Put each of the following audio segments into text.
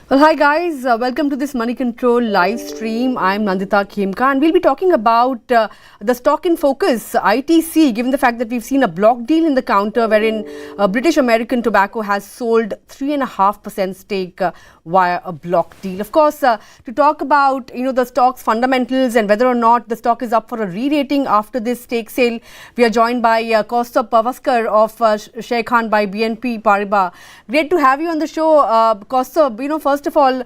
Well, hi guys, welcome to this Moneycontrol live stream. I'm Nandita Khemka and we'll be talking about the stock in focus, ITC, given the fact that we've seen a block deal in the counter wherein British American Tobacco has sold 3.5% stake via a block deal. Of course, to talk about, the stock's fundamentals and whether or not the stock is up for a re-rating after this stake sale, we are joined by Kaustubh Pavaskar of Sheikh Khan by BNP Paribas. Great to have you on the show, Kaustubh. First of all,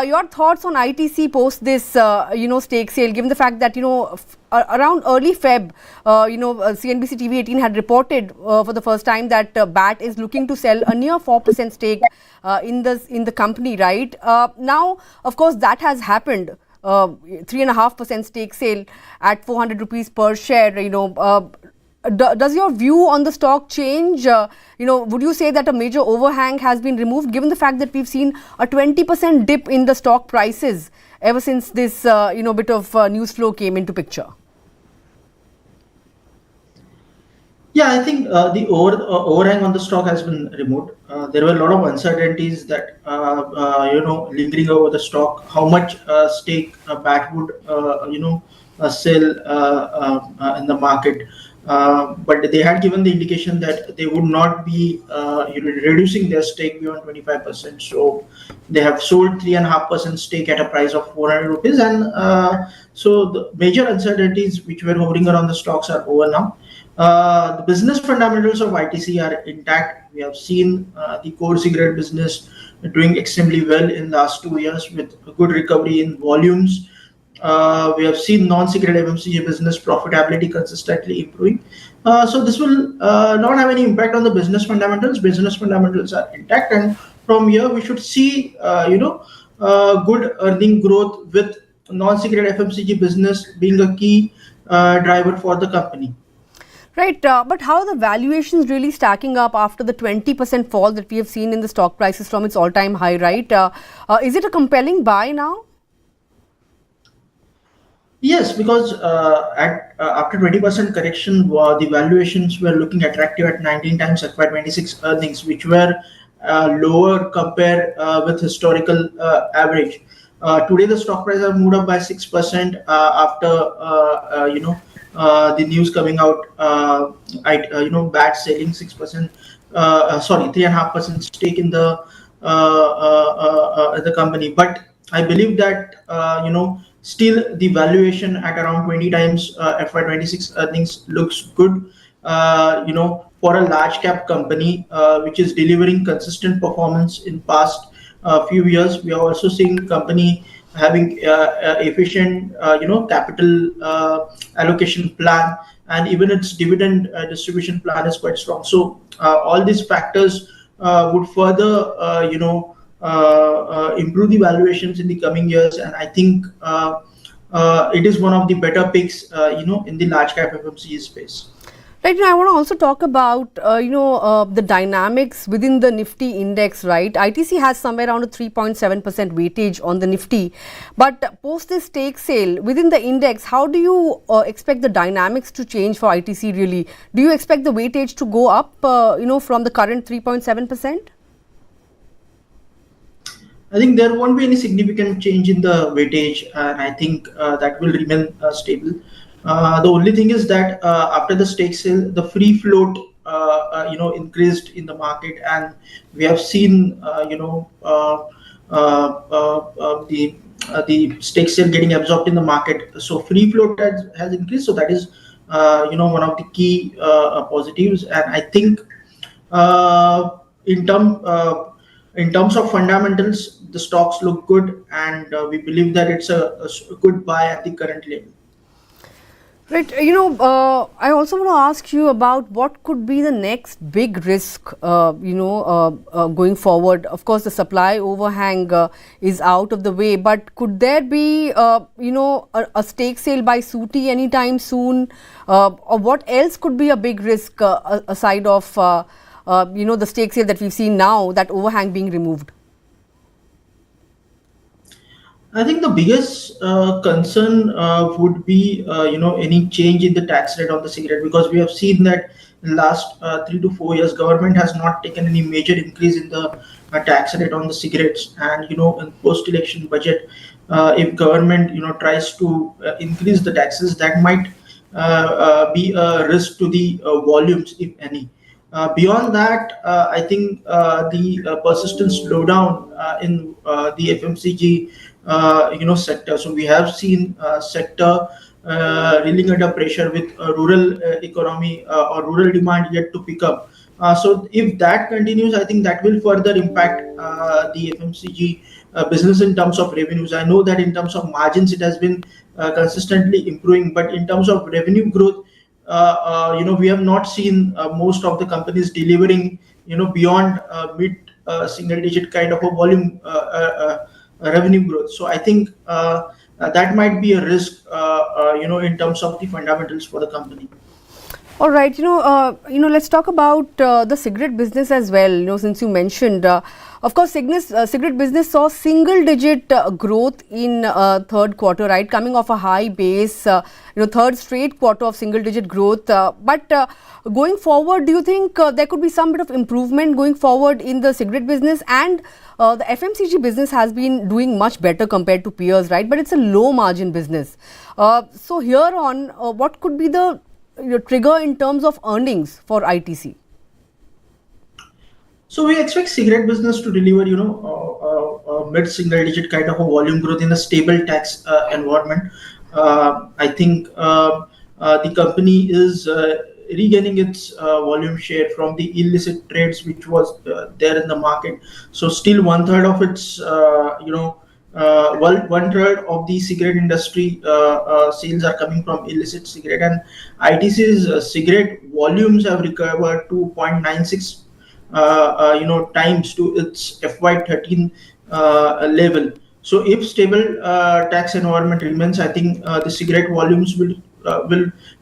your thoughts on ITC post this, stake sale, given the fact that, around early Feb, CNBC TV 18 had reported for the first time that BAT is looking to sell a near 4% stake in the company, right? Now, of course, that has happened. 3.5% stake sale at 400 rupees per share, does your view on the stock change? Would you say that a major overhang has been removed, given the fact that we've seen a 20% dip in the stock prices ever since this, bit of news flow came into picture? Yeah, I think the overhang on the stock has been removed. There were a lot of uncertainties that lingering over the stock. How much stake BAT would sell in the market, but they had given the indication that they would not be reducing their stake beyond 25%. So they have sold 3.5% stake at a price of 400 rupees, and so the major uncertainties which were hovering around the stocks are over now. The business fundamentals of ITC are intact. We have seen the core cigarette business doing extremely well in the last 2 years with a good recovery in volumes. We have seen non-cigarette FMCG business profitability consistently improving. So this will not have any impact on the business fundamentals. Business fundamentals are intact, and from here we should see good earning growth with non-cigarette FMCG business being a key driver for the company. Right, but how are the valuations really stacking up after the 20% fall that we have seen in the stock prices from its all-time high, right? Is it a compelling buy now? Yes, because after 20% correction, the valuations were looking attractive at 19 times FY26 earnings, which were lower compared with historical average. Today, the stock price have moved up by 6% after the news coming out. BAT selling 6%, 3.5% stake in the company. But I believe that still the valuation at around 20 times FY26 earnings looks good. For a large cap company which is delivering consistent performance in past few years. We are also seeing company having efficient capital allocation plan, and even its dividend distribution plan is quite strong. So all these factors would further improve the valuations in the coming years, and I think it is one of the better picks in the large cap FMCG space. Right, now I want to also talk about, the dynamics within the Nifty index, right? ITC has somewhere around a 3.7% weightage on the Nifty. But post this stake sale within the index, how do you expect the dynamics to change for ITC really? Do you expect the weightage to go up, from the current 3.7%? I think there won't be any significant change in the weightage, and I think that will remain stable. The only thing is that after the stake sale, the free float increased in the market, and we have seen the stake sale getting absorbed in the market. So free float has increased. So that is one of the key positives, and I think in terms of fundamentals, the stocks look good, and we believe that it's a good buy at the current level. Right, I also want to ask you about what could be the next big risk, going forward. Of course, the supply overhang is out of the way, but could there be, a stake sale by Sooty anytime soon? Or what else could be a big risk aside of, the stake sale that we've seen now, that overhang being removed? I think the biggest concern would be any change in the tax rate on the cigarette, because we have seen that in last 3 to 4 years, government has not taken any major increase in the tax rate on the cigarettes. And in post-election budget, if government tries to increase the taxes, that might be a risk to the volumes, if any. Beyond that, I think the persistent slowdown in the FMCG sector. So we have seen sector reeling under pressure with rural economy or rural demand yet to pick up. So if that continues, I think that will further impact the FMCG business in terms of revenues. I know that in terms of margins, it has been consistently improving, but in terms of revenue growth, we have not seen most of the companies delivering, beyond mid single digit kind of a volume revenue growth. So I think that might be a risk, in terms of the fundamentals for the company. All right, let's talk about the cigarette business as well. Since you mentioned, of course, cigarette business saw single-digit growth in third quarter, right? Coming off a high base, third straight quarter of single-digit growth. But going forward, do you think there could be some bit of improvement going forward in the cigarette business? And the FMCG business has been doing much better compared to peers, right? But it's a low-margin business. So here on, what could be the trigger in terms of earnings for ITC? So we expect cigarette business to deliver, mid-single digit kind of a volume growth in a stable tax environment. I think the company is regaining its volume share from the illicit trades which was there in the market. So still one third of its, one third of the cigarette industry sales are coming from illicit cigarette, and ITC's cigarette volumes have recovered to 0.96 times to its FY13 level. So if stable tax environment remains, I think the cigarette volumes will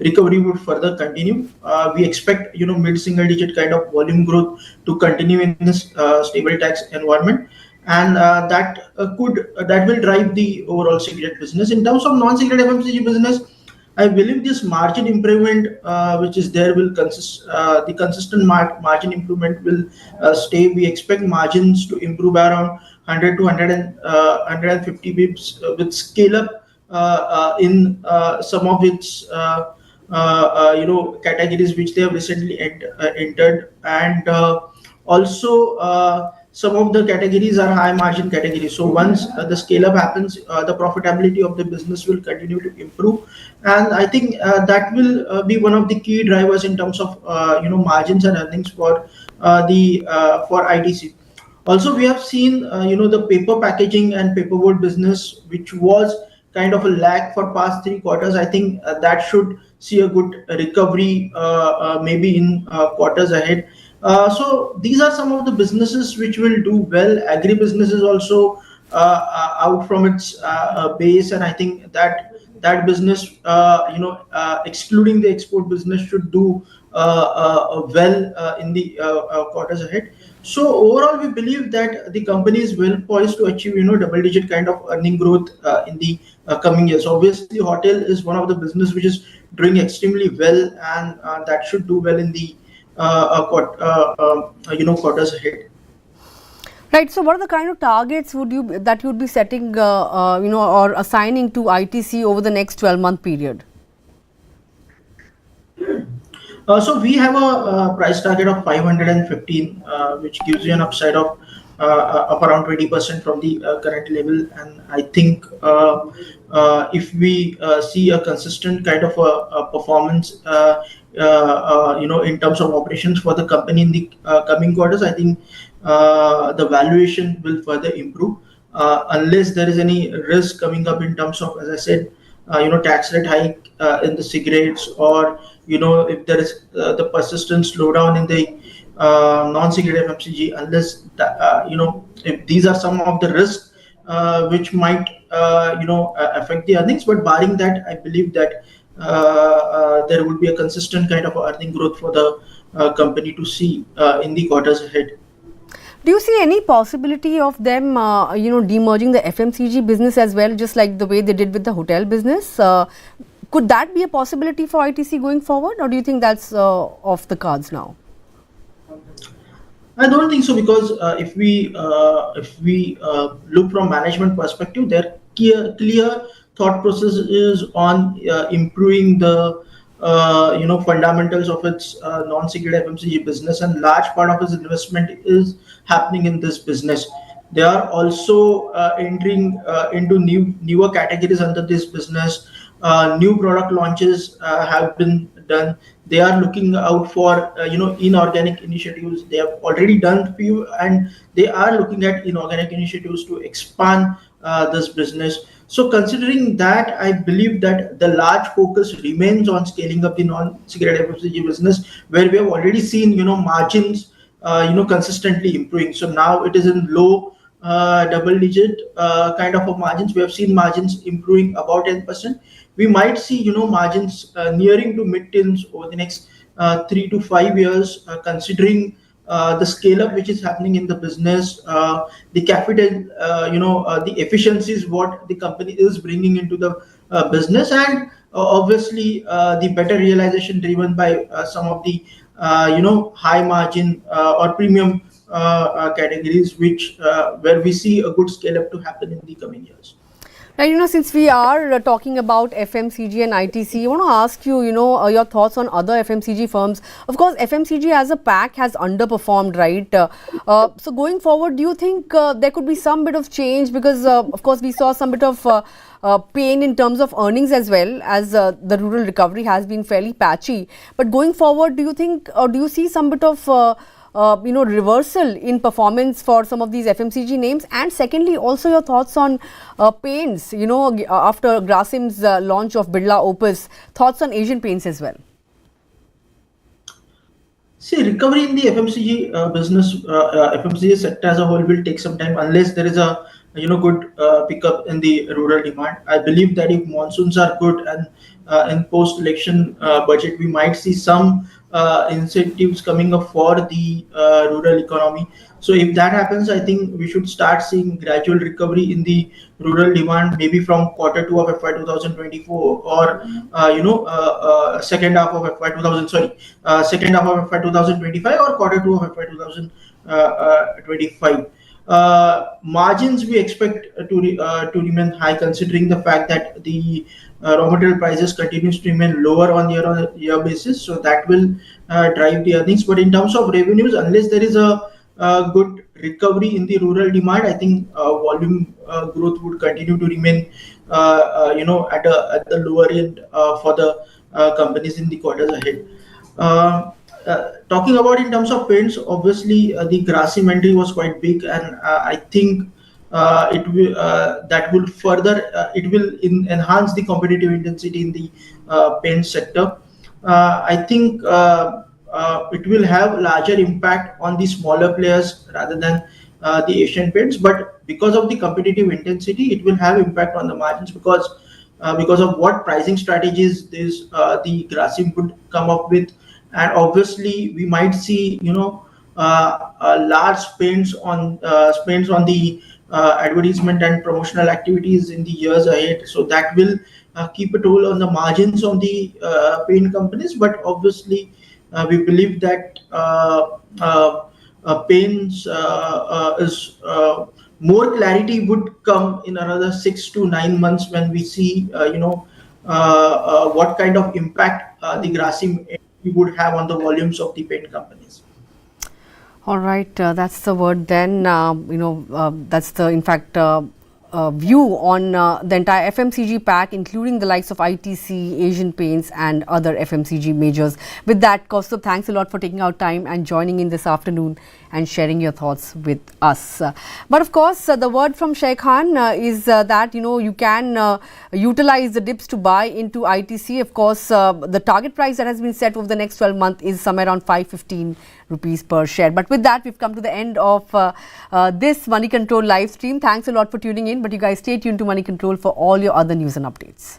recovery would further continue. We expect mid single digit kind of volume growth to continue in this stable tax environment, and that will drive the overall cigarette business. In terms of non-cigarette FMCG business, I believe this margin improvement which is there will consist, the consistent margin improvement will stay. We expect margins to improve around 100 to 150 bips with scale up in some of its categories which they have recently entered, and also some of the categories are high margin categories. So once the scale up happens, the profitability of the business will continue to improve, and I think that will be one of the key drivers in terms of margins and earnings for ITC. Also, we have seen the paper packaging and paperboard business, which was kind of a lag for past 3 quarters. I think that should see a good recovery maybe in quarters ahead. So these are some of the businesses which will do well. Agribusiness is also out from its base, and I think that business, excluding the export business, should do well in the quarters ahead. So overall, we believe that the company is well poised to achieve double-digit kind of earning growth in the coming years. Obviously, hotel is one of the business which is doing extremely well, and that should do well in the quarters ahead. Right. So, what are the kind of targets that you would be setting, or assigning to ITC over the next 12-month period? So we have a price target of 515, which gives you an upside of around 20% from the current level. And I think if we see a consistent kind of a performance, in terms of operations for the company in the coming quarters, I think the valuation will further improve, unless there is any risk coming up in terms of, as I said, tax rate hike in the cigarettes, or if there is the persistent slowdown in the non-cigarette FMCG, unless if these are some of the risks which might affect the earnings. But barring that, I believe that there will be a consistent kind of earning growth for the company to see in the quarters ahead. Do you see any possibility of them, demerging the FMCG business as well, just like the way they did with the hotel business, Could that be a possibility for ITC going forward, or do you think that's off the cards now? I don't think so, because if we look from management perspective, their clear thought process is on improving the fundamentals of its non-secured FMCG business, and large part of its investment is happening in this business. They are also entering into newer categories under this business. New product launches have been done. They are looking out for inorganic initiatives. They have already done few, and they are looking at inorganic initiatives to expand this business. So considering that, I believe that the large focus remains on scaling up the non-cigarette FMCG business, where we have already seen margins consistently improving. So now it is in low double digit kind of a margins. We have seen margins improving about 10%. We might see margins nearing to mid-teens over the next 3 to 5 years, considering the scale up which is happening in the business, the capital, the efficiencies what the company is bringing into the business, and obviously the better realization driven by some of the high margin or premium categories, which where we see a good scale up to happen in the coming years. Now, since we are talking about FMCG and ITC, I want to ask you, your thoughts on other FMCG firms. Of course, FMCG as a pack has underperformed, right? So going forward, do you think there could be some bit of change? Because, of course, we saw some bit of pain in terms of earnings as well, as the rural recovery has been fairly patchy. But going forward, do you think, or do you see some bit of reversal in performance for some of these FMCG names? And secondly, also your thoughts on paints, after Grasim's launch of Birla Opus, thoughts on Asian paints as well. See, recovery in the FMCG business, FMCG sector as a whole will take some time, unless there is a good pickup in the rural demand. I believe that if monsoons are good and in post-election budget, we might see some incentives coming up for the rural economy. So if that happens, I think we should start seeing gradual recovery in the rural demand, maybe from Q2 of FY 2024, or second half of FY 2025, or Q2 of FY 2025. Margins we expect to remain high, considering the fact that the raw material prices continues to remain lower on year-on-year basis, so that will drive the earnings. But in terms of revenues, unless there is a good recovery in the rural demand, I think volume growth would continue to remain at the lower end for the companies in the quarters ahead. Talking about in terms of paints, obviously the Grasim entry was quite big, and I think it will enhance the competitive intensity in the paint sector. I think it will have larger impact on the smaller players rather than the Asian paints, but because of the competitive intensity, it will have impact on the margins, because of what pricing strategies the Grasim would come up with. And obviously we might see large spends on the advertisement and promotional activities in the years ahead, so that will keep a toll on the margins on the paint companies. But obviously we believe that paints is more clarity would come in another 6 to 9 months, when we see what kind of impact the Grasim would have on the volumes of the paint companies. All right, that's the word then. That's the, in fact, view on the entire FMCG pack, including the likes of ITC, Asian Paints and other FMCG majors. With that, Kaustubh, thanks a lot for taking out time and joining in this afternoon and sharing your thoughts with us. But of course, the word from Sheikh Khan is that, you can utilize the dips to buy into ITC. Of course, the target price that has been set over the next 12 months is somewhere around 515 rupees per share. But with that, we've come to the end of this Money Control live stream. Thanks a lot for tuning in, but you guys stay tuned to Money Control for all your other news and updates.